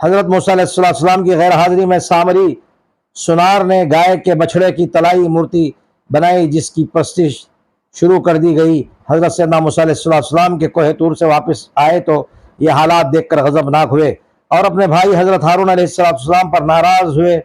حضرت موسیٰ علیہ السلام کی غیر حاضری میں سامری سنار نے گائے کے بچھڑے کی طلائی مورتی بنائی جس کی پرستش شروع کر دی گئی۔ حضرت سیدنا موسیٰ علیہ السلام کے کوہ طور سے واپس آئے تو یہ حالات دیکھ کر غضبناک ہوئے اور اپنے بھائی حضرت ہارون علیہ السلام پر ناراض ہوئے۔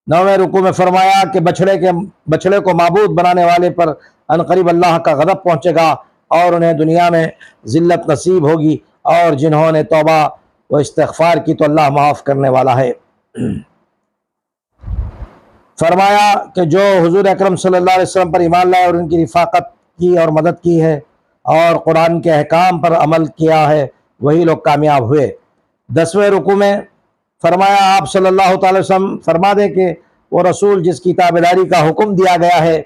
9ویں رکوع میں فرمایا کہ بچھڑے کو معبود بنانے والے پر عنقریب اللہ کا غضب پہنچے گا اور انہیں دنیا میں ذلت نصیب ہوگی، اور جنہوں نے توبہ و استغفار کی تو اللہ معاف کرنے والا ہے۔ فرمایا کہ جو حضور اکرم صلی اللہ علیہ وسلم پر ایمان لائے اور ان کی رفاقت کی اور مدد کی ہے اور قرآن کے احکام پر عمل کیا ہے وہی لوگ کامیاب ہوئے۔ 10ویں رکوع میں فرمایا آپ صلی اللہ تعالی وسلم فرما دیں کہ وہ رسول جس کی تابعداری کا حکم دیا گیا ہے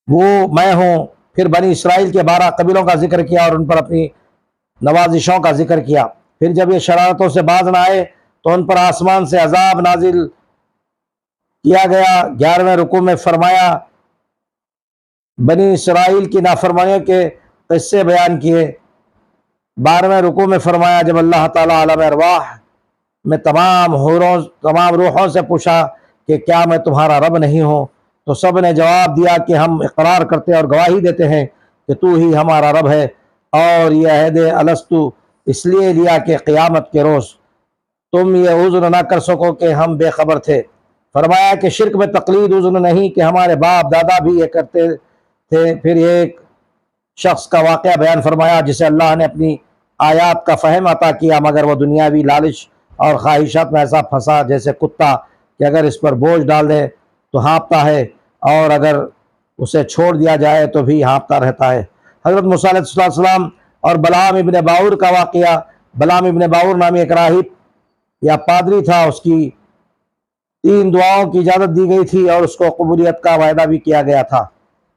وہ میں ہوں۔ پھر بنی اسرائیل کے 12 قبیلوں کا ذکر کیا اور ان پر اپنی نوازشوں کا ذکر کیا۔ پھر جب یہ شرارتوں سے باز نہ آئے تو ان پر آسمان سے عذاب نازل کیا گیا۔ 11ویں رکوع میں فرمایا بنی اسرائیل کی نافرمانیوں کے قصے بیان کیے۔ 12ویں رکوع میں فرمایا جب اللہ تعالیٰ عالم ارواح میں تمام روحوں سے پوچھا کہ کیا میں تمہارا رب نہیں ہوں، تو سب نے جواب دیا کہ ہم اقرار کرتے اور گواہی دیتے ہیں کہ تو ہی ہمارا رب ہے، اور یہ عہد الستو اس لیے لیا کہ قیامت کے روز تم یہ عذر نہ کر سکو کہ ہم بے خبر تھے۔ فرمایا کہ شرک میں تقلید عذر نہیں کہ ہمارے باپ دادا بھی یہ کرتے تھے۔ پھر ایک شخص کا واقعہ بیان فرمایا جسے اللہ نے اپنی آیات کا فہم عطا کیا، مگر وہ دنیاوی لالچ اور خواہشات میں ایسا پھنسا جیسے کتا کہ اگر اس پر بوجھ ڈال دے تو ہانپتا ہے اور اگر اسے چھوڑ دیا جائے تو بھی ہانپتا رہتا ہے۔ حضرت موسیٰ علیہ السلام اور بلعام ابن باور کا واقعہ۔ بلعام ابن باور نامی ایک راہب یا پادری تھا، اس کی 3 دعاؤں کی اجازت دی گئی تھی اور اس کو قبولیت کا وعدہ بھی کیا گیا تھا۔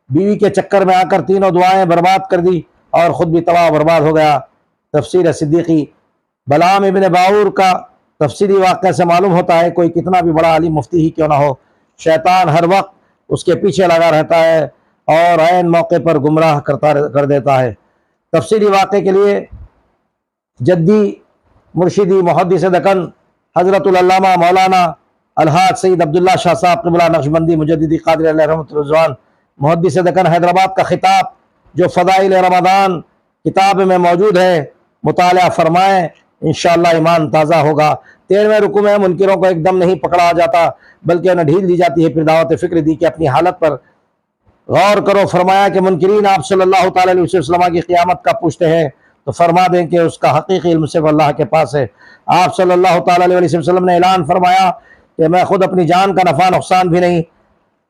بیوی کے چکر میں آ کر تینوں دعائیں برباد کر دی اور خود بھی تباہ برباد ہو گیا۔ تفسیر صدیقی۔ بلعام ابن باور کا تفصیلی واقعہ سے معلوم ہوتا ہے کوئی کتنا بھی بڑا عالم مفتی ہی کیوں نہ ہو، شیطان ہر وقت اس کے پیچھے لگا رہتا ہے اور عین موقع پر گمراہ کر دیتا ہے۔ تفصیلی واقعے کے لیے جدی مرشدی محدث دکن حضرت العلامہ مولانا الحاج سید عبداللہ شاہ صاحب قبلہ نقشبندی مجددی قادری علیہ رحمۃ رضوان محدث دکن حیدرآباد کا خطاب جو فضائل رمضان کتاب میں موجود ہے مطالعہ فرمائیں، انشاءاللہ ایمان تازہ ہوگا۔ 13ویں رکوع میں منکروں کو ایک دم نہیں پکڑا جاتا بلکہ انہیں ڈھیل دی جاتی ہے۔ پھر دعوت فکر دی کہ اپنی حالت پر غور کرو۔ فرمایا کہ منکرین آپ صلی اللہ تعالی علیہ وسلم کی قیامت کا پوچھتے ہیں تو فرما دیں کہ اس کا حقیقی علم صرف اللہ کے پاس ہے۔ آپ صلی اللہ تعالی علیہ وسلم نے اعلان فرمایا کہ میں خود اپنی جان کا نفع نقصان بھی نہیں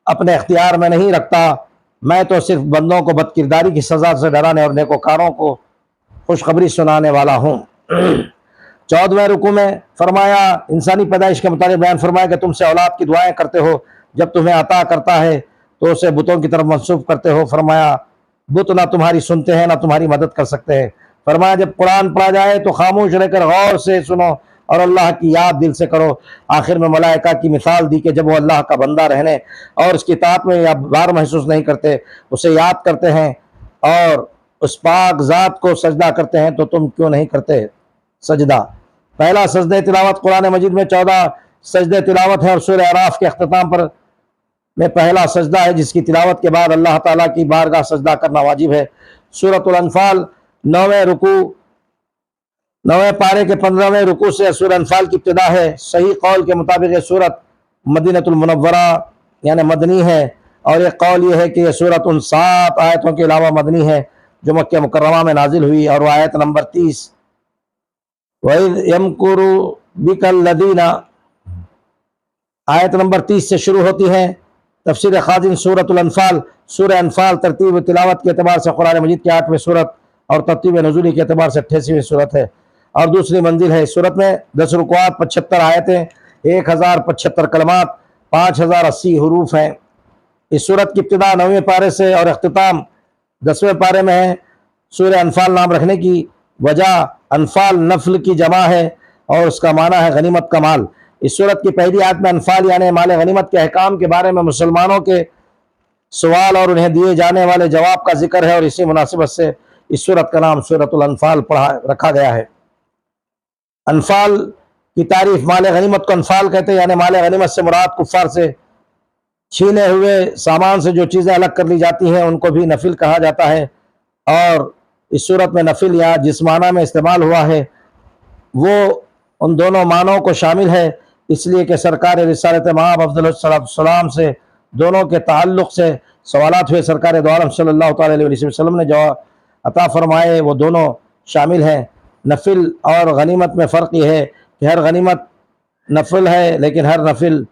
اپنے اختیار میں نہیں رکھتا، میں تو صرف بندوں کو بد کرداری کی سزا سے ڈرانے اور نیکوکاروں کو خوشخبری سنانے والا ہوں۔ 14ویں رکوع میں فرمایا انسانی پیدائش کے متعلق بیان فرمایا کہ تم سے اولاد کی دعائیں کرتے ہو، جب تمہیں عطا کرتا ہے تو اسے بتوں کی طرف منسوب کرتے ہو۔ فرمایا بت نہ تمہاری سنتے ہیں نہ تمہاری مدد کر سکتے ہیں۔ فرمایا جب قرآن پڑھا جائے تو خاموش رہ کر غور سے سنو اور اللہ کی یاد دل سے کرو۔ آخر میں ملائکہ کی مثال دی کہ جب وہ اللہ کا بندہ رہنے اور اس کی اطاعت میں یا بار محسوس نہیں کرتے، اسے یاد کرتے ہیں اور اس پاک ذات کو سجدہ کرتے ہیں تو تم کیوں نہیں کرتے سجدہ۔ پہلا سجدہ تلاوت قرآن مجید میں 14 سجدہ تلاوت ہے اور سورہ اعراف کے اختتام پر میں پہلا سجدہ ہے جس کی تلاوت کے بعد اللہ تعالیٰ کی بارگاہ سجدہ کرنا واجب ہے۔ سورۃ الانفال 9ویں پارے کے 15ویں رکوع سے سورہ انفال کی ابتدا ہے۔ صحیح قول کے مطابق یہ سورت مدینۃ المنورہ یعنی مدنی ہے، اور ایک قول یہ ہے کہ یہ سورت ان 7 آیتوں کے علاوہ مدنی ہے جو مکہ مکرمہ میں نازل ہوئی، اور وہ آیت نمبر 30 وَإِذْ يَمْكُرُ بِكَ الَّذِينَ آیت نمبر 30 سے شروع ہوتی ہیں۔ تفسیر خازن سورۃ الانفال۔ سورہ انفال ترتیب و تلاوت کے اعتبار سے قرآن مجید کی 8ویں سورت اور ترتیب نزولی کے اعتبار سے 88ویں سورت ہے اور دوسری منزل ہے۔ اس سورت میں 10 رکوعات، 75 آیتیں، 1075 کلمات، 5080 حروف ہیں۔ اس سورت کی ابتدا 9ویں پارے سے اور اختتام 10ویں پارے میں ہے۔ سورہ انفال نام رکھنے کی وجہ انفال نفل کی جمع ہے اور اس کا معنی ہے غنیمت کا مال۔ اس سورت کی پہلی آیت میں انفال یعنی مال غنیمت کے احکام کے بارے میں مسلمانوں کے سوال اور انہیں دیے جانے والے جواب کا ذکر ہے، اور اسی مناسبت سے اس سورت کا نام سورۃ الانفال رکھا گیا ہے۔ انفال کی تعریف، مال غنیمت کو انفال کہتے ہیں، یعنی مال غنیمت سے مراد کفار سے چھینے ہوئے سامان سے جو چیزیں الگ کر لی جاتی ہیں ان کو بھی نفل کہا جاتا ہے، اور اس صورت میں نفل یا جس معنی میں استعمال ہوا ہے وہ ان دونوں معنوں کو شامل ہے، اس لیے کہ سرکار رسالت مآب افضل السلام سے دونوں کے تعلق سے سوالات ہوئے، سرکار دو عالم صلی اللہ تعالیٰ علیہ وسلم نے جو عطا فرمائے وہ دونوں شامل ہیں۔ نفل اور غنیمت میں فرق یہ ہے کہ ہر غنیمت نفل ہے لیکن ہر نفل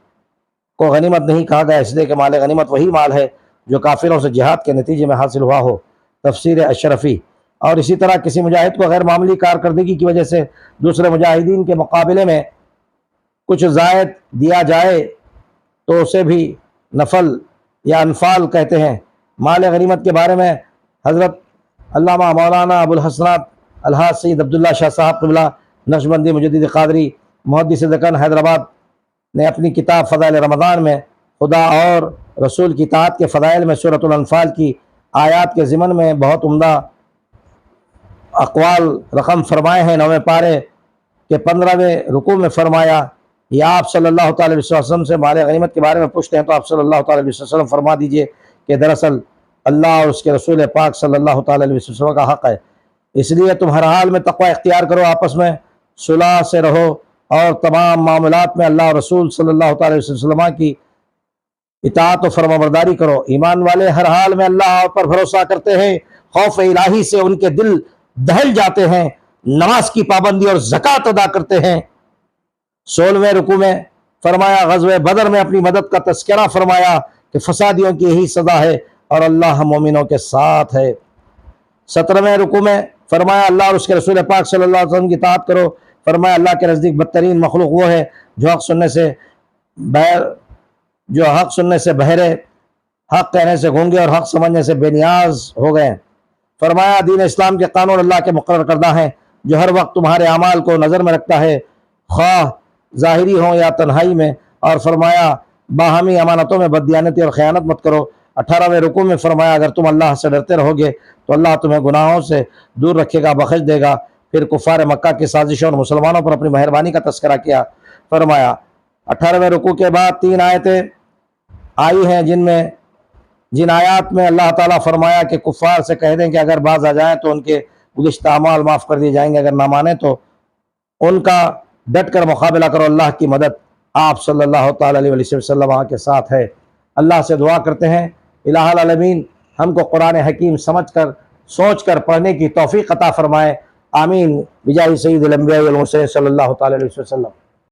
کو غنیمت نہیں کہا گیا، اس لیے کہ مال غنیمت وہی مال ہے جو کافروں سے جہاد کے نتیجے میں حاصل ہوا ہو۔ تفسیر اشرفی۔ اور اسی طرح کسی مجاہد کو غیر معمولی کارکردگی کی وجہ سے دوسرے مجاہدین کے مقابلے میں کچھ زائد دیا جائے تو اسے بھی نفل یا انفال کہتے ہیں۔ مال غنیمت کے بارے میں حضرت علامہ مولانا ابو الحسنات الحاج سید عبداللہ شاہ صاحب قبلہ نقشبندی مجدد قادری محدث دکن حیدرآباد نے اپنی کتاب فضائل رمضان میں خدا اور رسول کی اطاعت کے فضائل میں سورۃ الانفال کی آیات کے ضمن میں بہت عمدہ اقوال رقم فرمائے ہیں۔ 9ویں پارے کے 15ویں رکوع میں فرمایا، یا آپ صلی اللہ تعالی علیہ وسلم سے مال غنیمت کے بارے میں پوچھتے ہیں تو آپ صلی اللہ تعالی علیہ وسلم فرما دیجئے کہ دراصل اللہ اور اس کے رسول پاک صلی اللہ تعالی علیہ وسلم کا حق ہے، اس لیے تم ہر حال میں تقوی اختیار کرو، آپس میں صلح سے رہو اور تمام معاملات میں اللہ اور رسول صلی اللہ تعالی علیہ وسلم کی اطاعت و فرمانبرداری کرو۔ ایمان والے ہر حال میں اللہ پر بھروسہ کرتے ہیں، خوف الہی سے ان کے دل دہل جاتے ہیں، نماز کی پابندی اور زکوٰۃ ادا کرتے ہیں۔ 16ویں رکوع میں فرمایا، غزوہ بدر میں اپنی مدد کا تذکرہ فرمایا کہ فسادیوں کی یہی سزا ہے اور اللہ مومنوں کے ساتھ ہے۔ 17ویں رکوع میں فرمایا، اللہ اور اس کے رسول پاک صلی اللہ علیہ وسلم کی اطاعت کرو۔ فرمایا، اللہ کے نزدیک بدترین مخلوق وہ ہے جو حق سننے سے بہرے، حق کہنے سے گونگے اور حق سمجھنے سے بے نیاز ہو گئے۔ فرمایا، دین اسلام کے قانون اللہ کے مقرر کردہ ہیں جو ہر وقت تمہارے اعمال کو نظر میں رکھتا ہے، خواہ ظاہری ہوں یا تنہائی میں۔ اور فرمایا، باہمی امانتوں میں بددیانتی اور خیانت مت کرو۔ 18ویں رکوع میں فرمایا، اگر تم اللہ سے ڈرتے رہو گے تو اللہ تمہیں گناہوں سے دور رکھے گا، بخش دے گا۔ پھر کفار مکہ کی سازشوں اور مسلمانوں پر اپنی مہربانی کا تذکرہ کیا۔ فرمایا 18ویں رکوع کے بعد 3 آیتیں آئی ہیں جن آیات میں اللہ تعالیٰ فرمایا کہ کفار سے کہہ دیں کہ اگر باز آ جائیں تو ان کے گزشتہ اعمال معاف کر دیے جائیں گے، اگر نہ مانیں تو ان کا ڈٹ کر مقابلہ کرو، اللہ کی مدد آپ صلی اللہ تعالیٰ علیہ وسلم کے ساتھ ہے۔ اللہ سے دعا کرتے ہیں الہ العالمین ہم کو قرآن حکیم سمجھ کر سوچ کر پڑھنے کی توفیق عطا فرمائے، آمین بجاہ سید الانبیاء والمرسلین صلی اللہ تعالیٰ علیہ وسلم۔